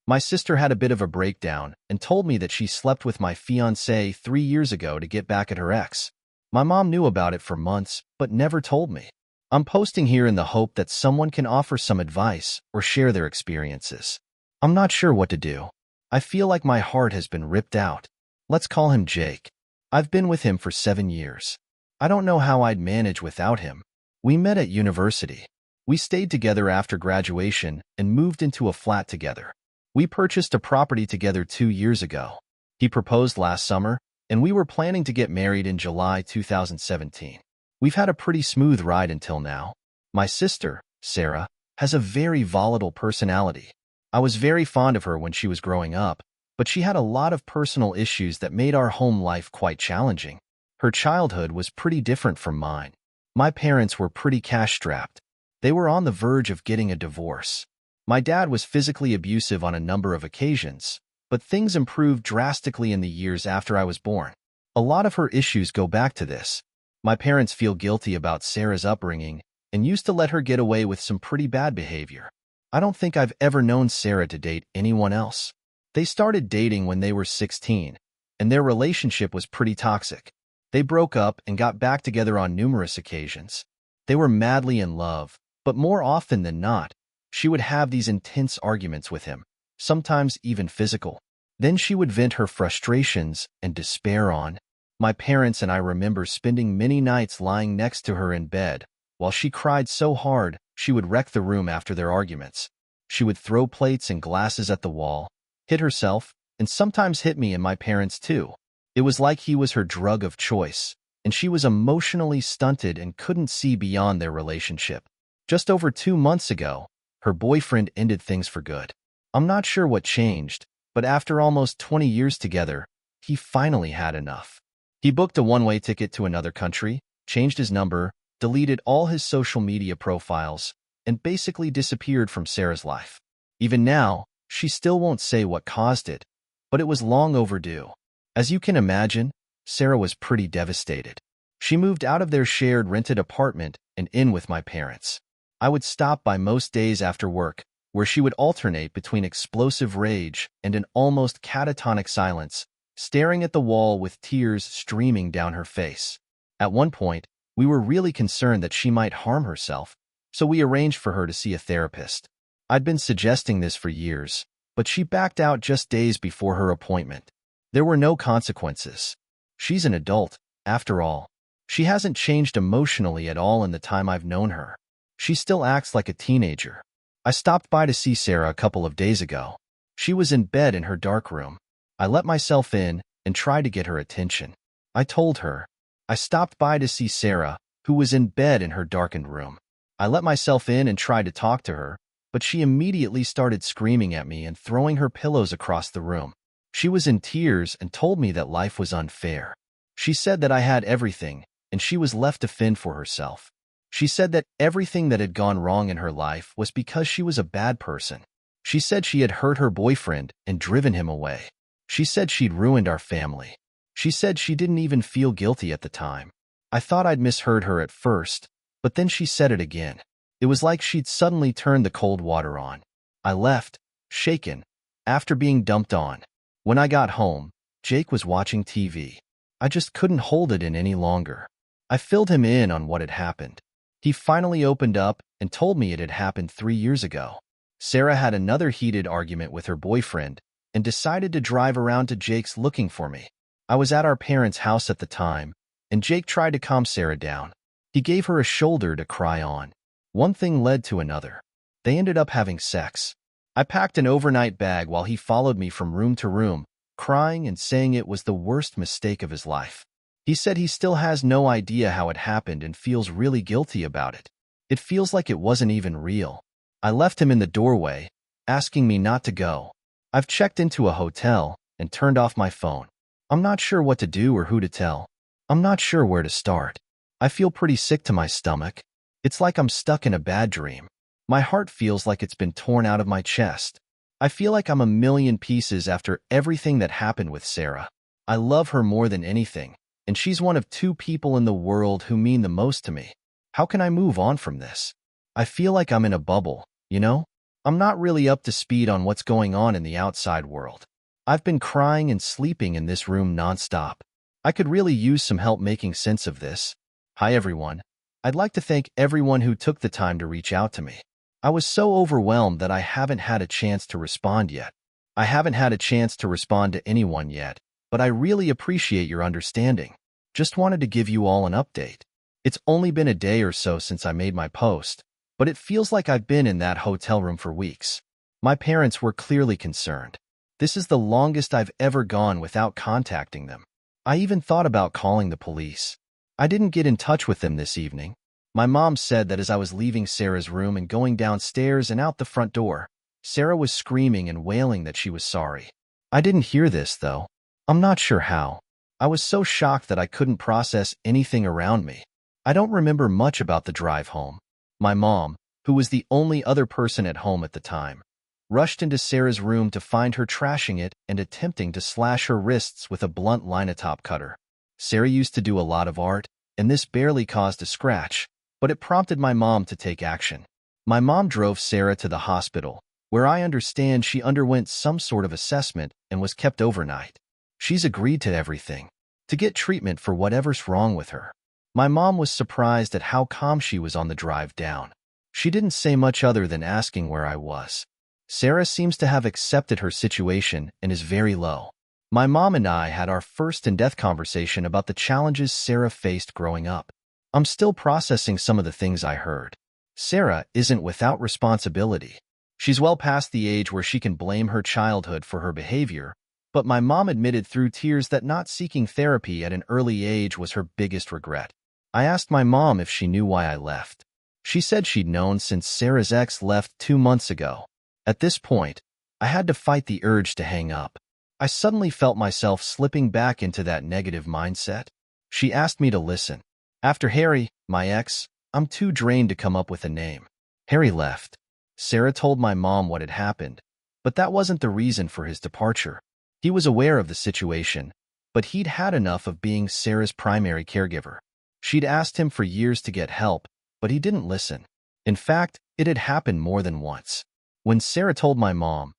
My sister had a bit of a breakdown and told me that she slept with my fiancé 3 years ago to get back at her ex. My mom knew about it for months, but never told me. I'm posting here in the hope that someone can offer some advice or share their experiences. I'm not sure what to do. I feel like my heart has been ripped out. Let's call him Jake. I've been with him for 7 years. I don't know how I'd manage without him. We met at university. We stayed together after graduation and moved into a flat together. We purchased a property together 2 years ago. He proposed last summer, and we were planning to get married in July 2017. We've had a pretty smooth ride until now. My sister, Sarah, has a very volatile personality. I was very fond of her when she was growing up, but she had a lot of personal issues that made our home life quite challenging. Her childhood was pretty different from mine. My parents were pretty cash-strapped. They were on the verge of getting a divorce. My dad was physically abusive on a number of occasions, but things improved drastically in the years after I was born. A lot of her issues go back to this. My parents feel guilty about Sarah's upbringing and used to let her get away with some pretty bad behavior. I don't think I've ever known Sarah to date anyone else. They started dating when they were 16, and their relationship was pretty toxic. They broke up and got back together on numerous occasions. They were madly in love, but more often than not, she would have these intense arguments with him, sometimes even physical. Then she would vent her frustrations and despair on. My parents and I remember spending many nights lying next to her in bed, while she cried so hard she would wreck the room after their arguments. She would throw plates and glasses at the wall, hit herself, and sometimes hit me and my parents too. It was like he was her drug of choice, and she was emotionally stunted and couldn't see beyond their relationship. Just over 2 months ago, her boyfriend ended things for good. I'm not sure what changed, but after almost 20 years together, he finally had enough. He booked a one-way ticket to another country, changed his number, deleted all his social media profiles, and basically disappeared from Sarah's life. Even now, she still won't say what caused it, but it was long overdue. As you can imagine, Sarah was pretty devastated. She moved out of their shared rented apartment and in with my parents. I would stop by most days after work, where she would alternate between explosive rage and an almost catatonic silence, staring at the wall with tears streaming down her face. At one point, we were really concerned that she might harm herself, so we arranged for her to see a therapist. I'd been suggesting this for years, but she backed out just days before her appointment. There were no consequences. She's an adult, after all. She hasn't changed emotionally at all in the time I've known her. She still acts like a teenager. I stopped by to see Sarah a couple of days ago. She was in bed in her dark room. I let myself in and tried to get her attention. I told her. I stopped by to see Sarah, who was in bed in her darkened room. I let myself in and tried to talk to her, but she immediately started screaming at me and throwing her pillows across the room. She was in tears and told me that life was unfair. She said that I had everything, and she was left to fend for herself. She said that everything that had gone wrong in her life was because she was a bad person. She said she had hurt her boyfriend and driven him away. She said she'd ruined our family. She said she didn't even feel guilty at the time. I thought I'd misheard her at first, but then she said it again. It was like she'd suddenly turned the cold water on. I left, shaken, after being dumped on. When I got home, Jake was watching TV. I just couldn't hold it in any longer. I filled him in on what had happened. He finally opened up and told me it had happened 3 years ago. Sarah had another heated argument with her boyfriend and decided to drive around to Jake's looking for me. I was at our parents' house at the time, and Jake tried to calm Sarah down. He gave her a shoulder to cry on. One thing led to another. They ended up having sex. I packed an overnight bag while he followed me from room to room, crying and saying it was the worst mistake of his life. He said he still has no idea how it happened and feels really guilty about it. It feels like it wasn't even real. I left him in the doorway, asking me not to go. I've checked into a hotel and turned off my phone. I'm not sure what to do or who to tell. I'm not sure where to start. I feel pretty sick to my stomach. It's like I'm stuck in a bad dream. My heart feels like it's been torn out of my chest. I feel like I'm a million pieces after everything that happened with Sarah. I love her more than anything, and she's one of 2 people in the world who mean the most to me. How can I move on from this? I feel like I'm in a bubble, you know? I'm not really up to speed on what's going on in the outside world. I've been crying and sleeping in this room nonstop. I could really use some help making sense of this. Hi everyone. I'd like to thank everyone who took the time to reach out to me. I was so overwhelmed that I haven't had a chance to respond yet. I haven't had a chance to respond to anyone yet, but I really appreciate your understanding. Just wanted to give you all an update. It's only been a day or so since I made my post, but it feels like I've been in that hotel room for weeks. My parents were clearly concerned. This is the longest I've ever gone without contacting them. I even thought about calling the police. I didn't get in touch with them this evening. My mom said that as I was leaving Sarah's room and going downstairs and out the front door, Sarah was screaming and wailing that she was sorry. I didn't hear this, though. I'm not sure how. I was so shocked that I couldn't process anything around me. I don't remember much about the drive home. My mom, who was the only other person at home at the time, rushed into Sarah's room to find her trashing it and attempting to slash her wrists with a blunt linotop cutter. Sarah used to do a lot of art, and this barely caused a scratch, but it prompted my mom to take action. My mom drove Sarah to the hospital, where I understand she underwent some sort of assessment and was kept overnight. She's agreed to everything, to get treatment for whatever's wrong with her. My mom was surprised at how calm she was on the drive down. She didn't say much other than asking where I was. Sarah seems to have accepted her situation and is very low. My mom and I had our first in-depth conversation about the challenges Sarah faced growing up. I'm still processing some of the things I heard. Sarah isn't without responsibility. She's well past the age where she can blame her childhood for her behavior, but my mom admitted through tears that not seeking therapy at an early age was her biggest regret. I asked my mom if she knew why I left. She said she'd known since Sarah's ex left 2 months ago. At this point, I had to fight the urge to hang up. I suddenly felt myself slipping back into that negative mindset. She asked me to listen. After Harry, my ex, I'm too drained to come up with a name. Harry left. Sarah told my mom what had happened, but that wasn't the reason for his departure. He was aware of the situation, but he'd had enough of being Sarah's primary caregiver. She'd asked him for years to get help, but he didn't listen. In fact, it had happened more than once. When Sarah told my mom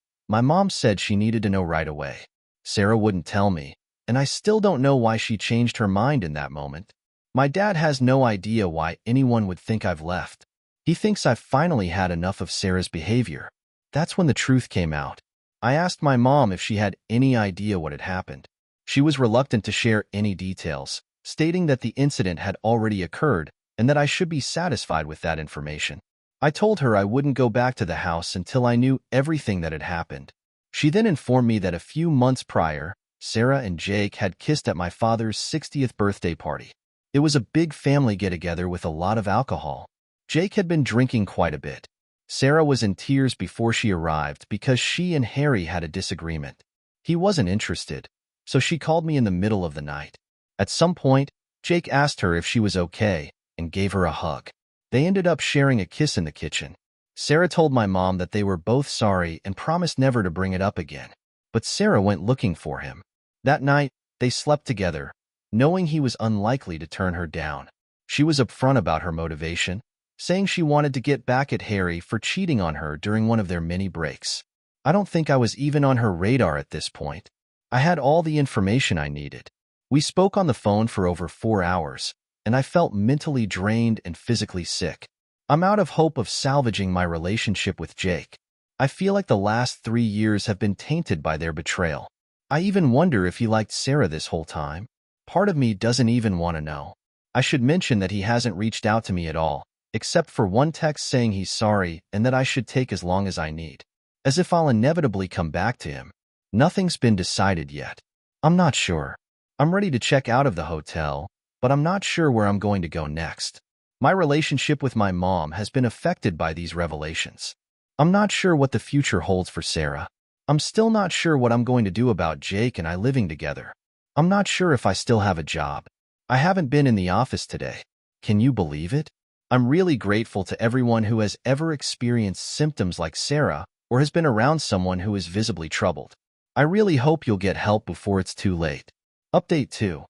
said she needed to know right away. Sarah wouldn't tell me, and I still don't know why she changed her mind in that moment. My dad has no idea why anyone would think I've left. He thinks I've finally had enough of Sarah's behavior. That's when the truth came out. I asked my mom if she had any idea what had happened. She was reluctant to share any details, stating that the incident had already occurred and that I should be satisfied with that information. I told her I wouldn't go back to the house until I knew everything that had happened. She then informed me that a few months prior, Sarah and Jake had kissed at my father's 60th birthday party. It was a big family get-together with a lot of alcohol. Jake had been drinking quite a bit. Sarah was in tears before she arrived because she and Harry had a disagreement. He wasn't interested, so she called me in the middle of the night. At some point, Jake asked her if she was okay and gave her a hug. They ended up sharing a kiss in the kitchen. Sarah told my mom that they were both sorry and promised never to bring it up again. But Sarah went looking for him. That night, they slept together, knowing he was unlikely to turn her down. She was upfront about her motivation, saying she wanted to get back at Harry for cheating on her during one of their many breaks. I don't think I was even on her radar at this point. I had all the information I needed. We spoke on the phone for over 4 hours, and I felt mentally drained and physically sick. I'm out of hope of salvaging my relationship with Jake. I feel like the last 3 years have been tainted by their betrayal. I even wonder if he liked Sarah this whole time. Part of me doesn't even want to know. I should mention that he hasn't reached out to me at all, except for one text saying he's sorry and that I should take as long as I need. As if I'll inevitably come back to him. Nothing's been decided yet. I'm not sure. I'm ready to check out of the hotel, but I'm not sure where I'm going to go next. My relationship with my mom has been affected by these revelations. I'm not sure what the future holds for Sarah. I'm still not sure what I'm going to do about Jake and I living together. I'm not sure if I still have a job. I haven't been in the office today. Can you believe it? I'm really grateful to everyone who has ever experienced symptoms like Sarah or has been around someone who is visibly troubled. I really hope you'll get help before it's too late. Update 2.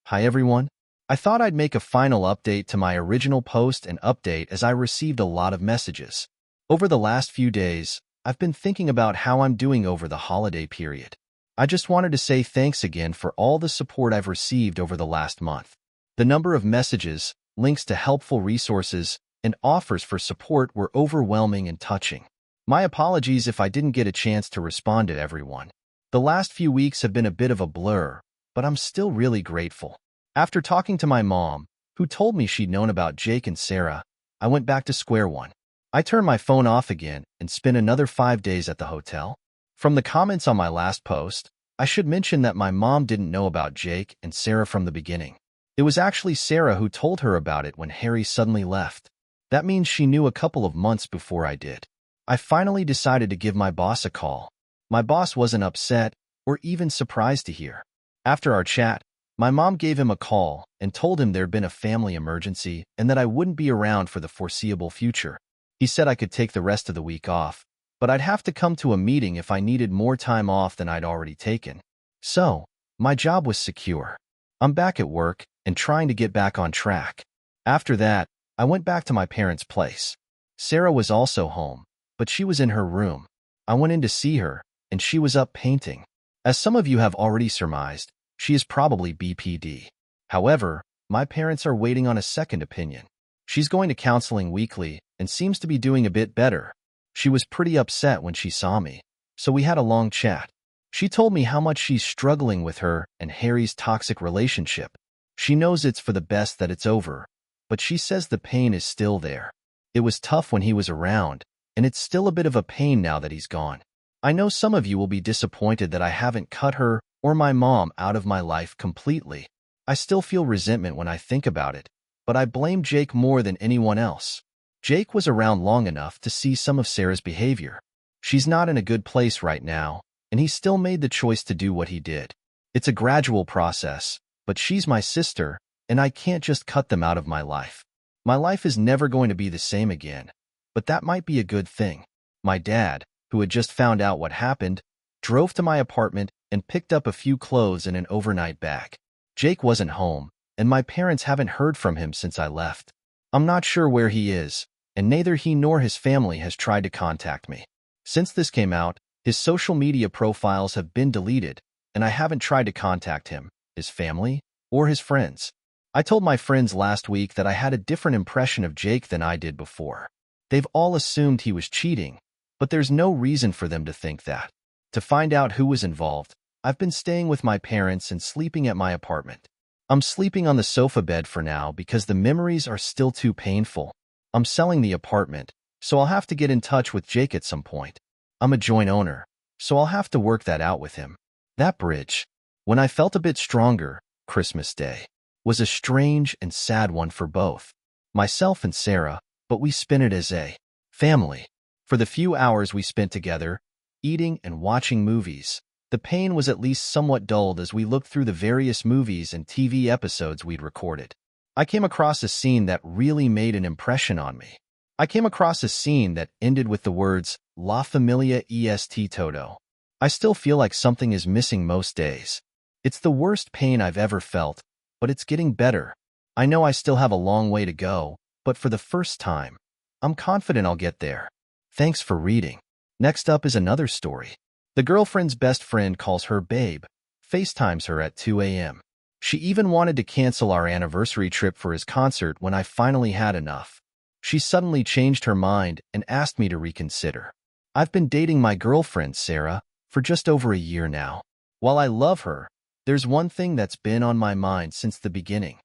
Hi everyone. I thought I'd make a final update to my original post and update as I received a lot of messages. Over the last few days, I've been thinking about how I'm doing over the holiday period. I just wanted to say thanks again for all the support I've received over the last month. The number of messages, links to helpful resources, and offers for support were overwhelming and touching. My apologies if I didn't get a chance to respond to everyone. The last few weeks have been a bit of a blur, but I'm still really grateful. After talking to my mom, who told me she'd known about Jake and Sarah, I went back to square one. I turned my phone off again and spent another 5 days at the hotel. From the comments on my last post, I should mention that my mom didn't know about Jake and Sarah from the beginning. It was actually Sarah who told her about it when Harry suddenly left. That means she knew a couple of months before I did. I finally decided to give my boss a call. My boss wasn't upset or even surprised to hear. After our chat, my mom gave him a call and told him there'd been a family emergency and that I wouldn't be around for the foreseeable future. He said I could take the rest of the week off, but I'd have to come to a meeting if I needed more time off than I'd already taken. So, my job was secure. I'm back at work and trying to get back on track. After that, I went back to my parents' place. Sarah was also home, but she was in her room. I went in to see her, and she was up painting. As some of you have already surmised, she is probably BPD. However, my parents are waiting on a second opinion. She's going to counseling weekly and seems to be doing a bit better. She was pretty upset when she saw me, so we had a long chat. She told me how much she's struggling with her and Harry's toxic relationship. She knows it's for the best that it's over, but she says the pain is still there. It was tough when he was around, and it's still a bit of a pain now that he's gone. I know some of you will be disappointed that I haven't cut her or my mom out of my life completely. I still feel resentment when I think about it, but I blame Jake more than anyone else. Jake was around long enough to see some of Sarah's behavior. She's not in a good place right now, and he still made the choice to do what he did. It's a gradual process, but she's my sister, and I can't just cut them out of my life. My life is never going to be the same again, but that might be a good thing. My dad, who had just found out what happened, drove to my apartment and picked up a few clothes in an overnight bag. Jake wasn't home, and my parents haven't heard from him since I left. I'm not sure where he is, and neither he nor his family has tried to contact me. Since this came out, his social media profiles have been deleted, and I haven't tried to contact him, his family, or his friends. I told my friends last week that I had a different impression of Jake than I did before. They've all assumed he was cheating, but there's no reason for them to think that. To find out who was involved, I've been staying with my parents and sleeping at my apartment. I'm sleeping on the sofa bed for now because the memories are still too painful. I'm selling the apartment, so I'll have to get in touch with Jake at some point. I'm a joint owner, so I'll have to work that out with him. That bridge, when I felt a bit stronger, Christmas Day, was a strange and sad one for both myself and Sarah, but we spent it as a family. For the few hours we spent together, eating and watching movies, the pain was at least somewhat dulled as we looked through the various movies and TV episodes we'd recorded. I came across a scene that really made an impression on me. I came across a scene that ended with the words, La Familia est todo. I still feel like something is missing most days. It's the worst pain I've ever felt, but it's getting better. I know I still have a long way to go, but for the first time, I'm confident I'll get there. Thanks for reading. Next up is another story. The girlfriend's best friend calls her babe, FaceTimes her at 2 a.m. She even wanted to cancel our anniversary trip for his concert when I finally had enough. She suddenly changed her mind and asked me to reconsider. I've been dating my girlfriend, Sarah, for just over a year now. While I love her, there's one thing that's been on my mind since the beginning.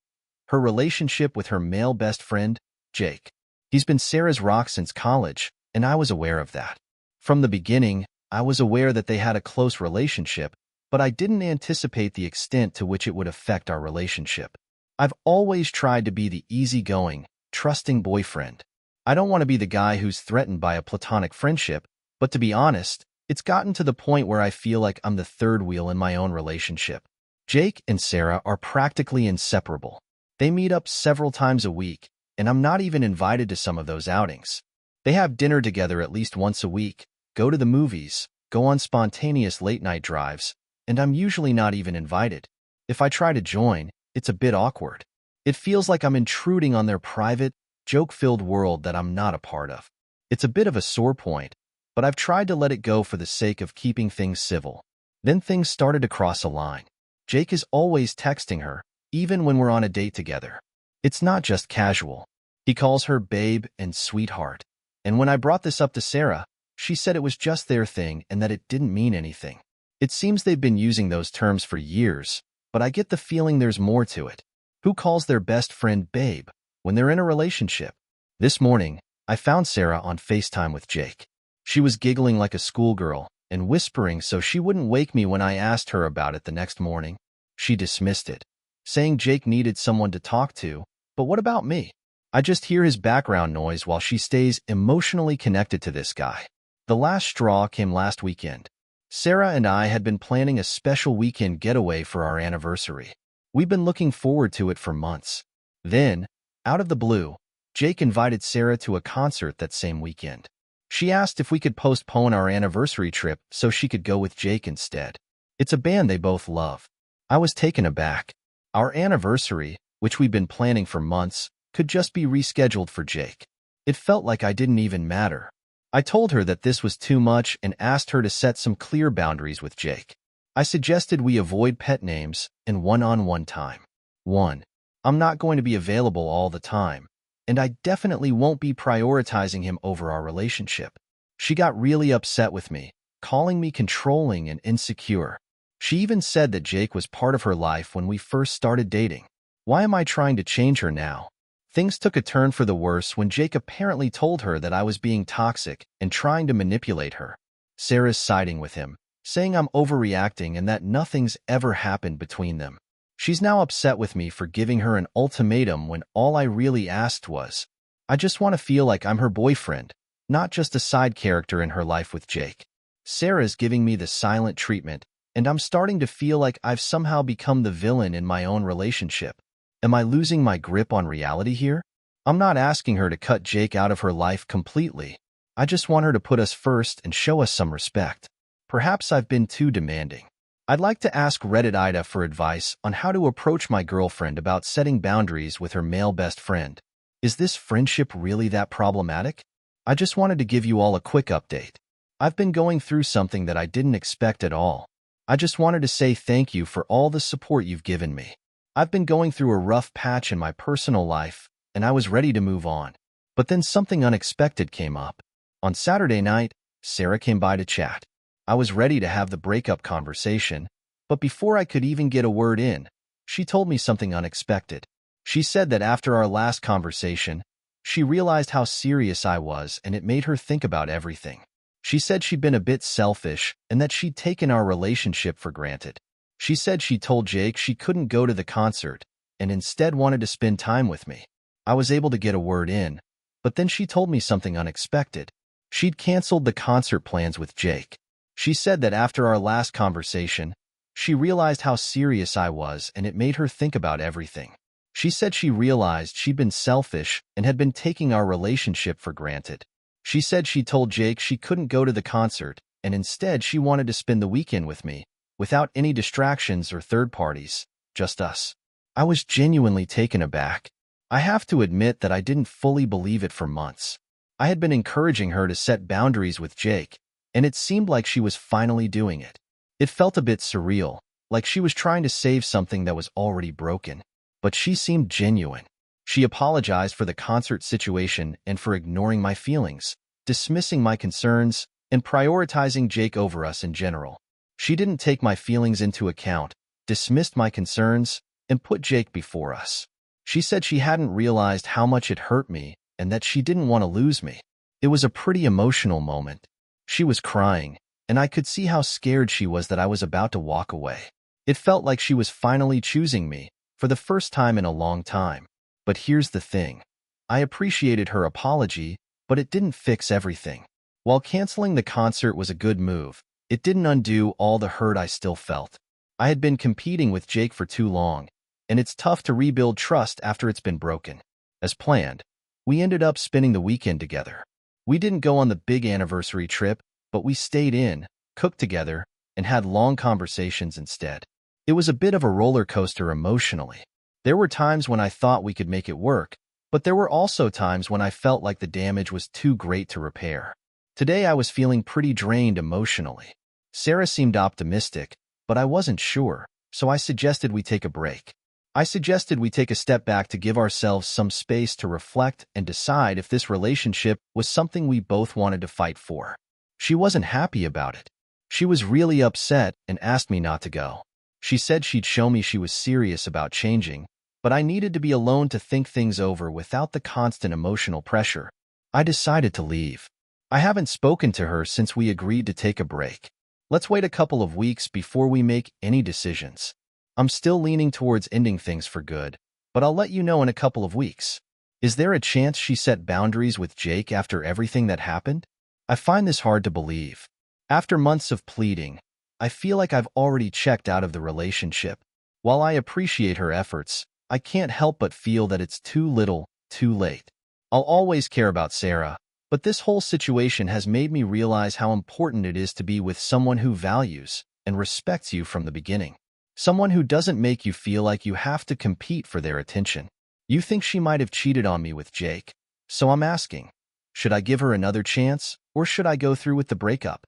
Her relationship with her male best friend, Jake. He's been Sarah's rock since college, and I was aware of that. From the beginning, I was aware that they had a close relationship, but I didn't anticipate the extent to which it would affect our relationship. I've always tried to be the easygoing, trusting boyfriend. I don't want to be the guy who's threatened by a platonic friendship, but to be honest, it's gotten to the point where I feel like I'm the third wheel in my own relationship. Jake and Sarah are practically inseparable. They meet up several times a week, and I'm not even invited to some of those outings. They have dinner together at least once a week, go to the movies, go on spontaneous late-night drives, and I'm usually not even invited. If I try to join, it's a bit awkward. It feels like I'm intruding on their private, joke-filled world that I'm not a part of. It's a bit of a sore point, but I've tried to let it go for the sake of keeping things civil. Then things started to cross a line. Jake is always texting her, even when we're on a date together. It's not just casual. He calls her babe and sweetheart. And when I brought this up to Sarah, she said it was just their thing and that it didn't mean anything. It seems they've been using those terms for years, but I get the feeling there's more to it. Who calls their best friend babe when they're in a relationship? This morning, I found Sarah on FaceTime with Jake. She was giggling like a schoolgirl and whispering so she wouldn't wake me when I asked her about it the next morning. She dismissed it, saying Jake needed someone to talk to, but what about me? I just hear his background noise while she stays emotionally connected to this guy. The last straw came last weekend. Sarah and I had been planning a special weekend getaway for our anniversary. We've been looking forward to it for months. Then, out of the blue, Jake invited Sarah to a concert that same weekend. She asked if we could postpone our anniversary trip so she could go with Jake instead. It's a band they both love. I was taken aback. Our anniversary, which we'd been planning for months, could just be rescheduled for Jake. It felt like I didn't even matter. I told her that this was too much and asked her to set some clear boundaries with Jake. I suggested we avoid pet names and one-on-one time. 1. I'm not going to be available all the time, and I definitely won't be prioritizing him over our relationship. She got really upset with me, calling me controlling and insecure. She even said that Jake was part of her life when we first started dating. Why am I trying to change her now? Things took a turn for the worse when Jake apparently told her that I was being toxic and trying to manipulate her. Sarah's siding with him, saying I'm overreacting and that nothing's ever happened between them. She's now upset with me for giving her an ultimatum when all I really asked was, I just want to feel like I'm her boyfriend, not just a side character in her life with Jake. Sarah's giving me the silent treatment, and I'm starting to feel like I've somehow become the villain in my own relationship. Am I losing my grip on reality here? I'm not asking her to cut Jake out of her life completely. I just want her to put us first and show us some respect. Perhaps I've been too demanding. I'd like to ask Reddit Ida for advice on how to approach my girlfriend about setting boundaries with her male best friend. Is this friendship really that problematic? I just wanted to give you all a quick update. I've been going through something that I didn't expect at all. I just wanted to say thank you for all the support you've given me. I've been going through a rough patch in my personal life, and I was ready to move on. But then something unexpected came up. On Saturday night, Sarah came by to chat. I was ready to have the breakup conversation, but before I could even get a word in, she told me something unexpected. She said that after our last conversation, she realized how serious I was and it made her think about everything. She said she'd been a bit selfish and that she'd taken our relationship for granted. She said she told Jake she couldn't go to the concert and instead wanted to spend time with me. I was able to get a word in, but then she told me something unexpected. She'd canceled the concert plans with Jake. She said that after our last conversation, she realized how serious I was and it made her think about everything. She said she realized she'd been selfish and had been taking our relationship for granted. She said she told Jake she couldn't go to the concert and instead she wanted to spend the weekend with me, without any distractions or third parties, just us. I was genuinely taken aback. I have to admit that I didn't fully believe it for months. I had been encouraging her to set boundaries with Jake, and it seemed like she was finally doing it. It felt a bit surreal, like she was trying to save something that was already broken. But she seemed genuine. She apologized for the concert situation and for ignoring my feelings, dismissing my concerns, and prioritizing Jake over us in general. She didn't take my feelings into account, dismissed my concerns, and put Jake before us. She said she hadn't realized how much it hurt me and that she didn't want to lose me. It was a pretty emotional moment. She was crying, and I could see how scared she was that I was about to walk away. It felt like she was finally choosing me, for the first time in a long time. But here's the thing. I appreciated her apology, but it didn't fix everything. While canceling the concert was a good move, it didn't undo all the hurt I still felt. I had been competing with Jake for too long, and it's tough to rebuild trust after it's been broken. As planned, we ended up spending the weekend together. We didn't go on the big anniversary trip, but we stayed in, cooked together, and had long conversations instead. It was a bit of a roller coaster emotionally. There were times when I thought we could make it work, But there were also times when I felt like the damage was too great to repair. Today I was feeling pretty drained emotionally. Sarah seemed optimistic, but I wasn't sure, so I suggested we take a break. I suggested we take a step back to give ourselves some space to reflect and decide if this relationship was something we both wanted to fight for. She wasn't happy about it. She was really upset and asked me not to go. She said she'd show me she was serious about changing, but I needed to be alone to think things over without the constant emotional pressure. I decided to leave. I haven't spoken to her since we agreed to take a break. Let's wait a couple of weeks before we make any decisions. I'm still leaning towards ending things for good, but I'll let you know in a couple of weeks. Is there a chance she set boundaries with Jake after everything that happened? I find this hard to believe. After months of pleading, I feel like I've already checked out of the relationship. While I appreciate her efforts, I can't help but feel that it's too little, too late. I'll always care about Sarah, but this whole situation has made me realize how important it is to be with someone who values and respects you from the beginning. Someone who doesn't make you feel like you have to compete for their attention. You think she might have cheated on me with Jake, so I'm asking, should I give her another chance, or should I go through with the breakup?